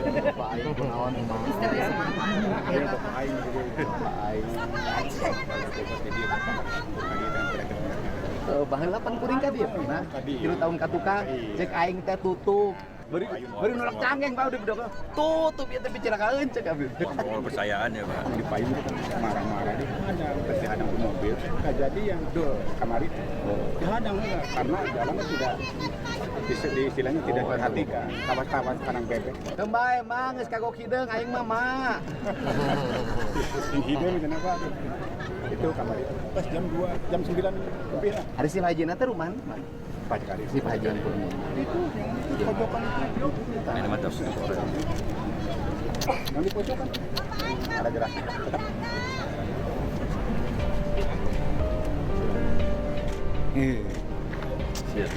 Bapak aing kunaon emang. Misteri semangat. Iya bapak aing juga bapak aing. Baheula pan kuring ka dieu nah. 3 tahun ka tukang cek aing teh tutup. Beri nolak canggeng Pak udah bedok. Tutup ieu teh picerakaeun cek abdi. Kepercayaan ya Pak. Di payung itu marah-marah dia hadang, pasti hadang mobil. Kejadian tuh kamari dihadang enggak karena jalannya tidak di istilahnya tidak diperhatikan. Tawas-tawas kanang bebek. Kembae emang geus kagok hideung aing mah mak. Yang hidup itu apa? Itu kamar itu. Pas jam 2, jam 9 lebih lah. Ada si Hajina teh rumahan. Pas kali. Si Hajian Purni. Itu yang itu pojokan itu. Ini mantap. Yang di pojokan. Ada gerak. Siap.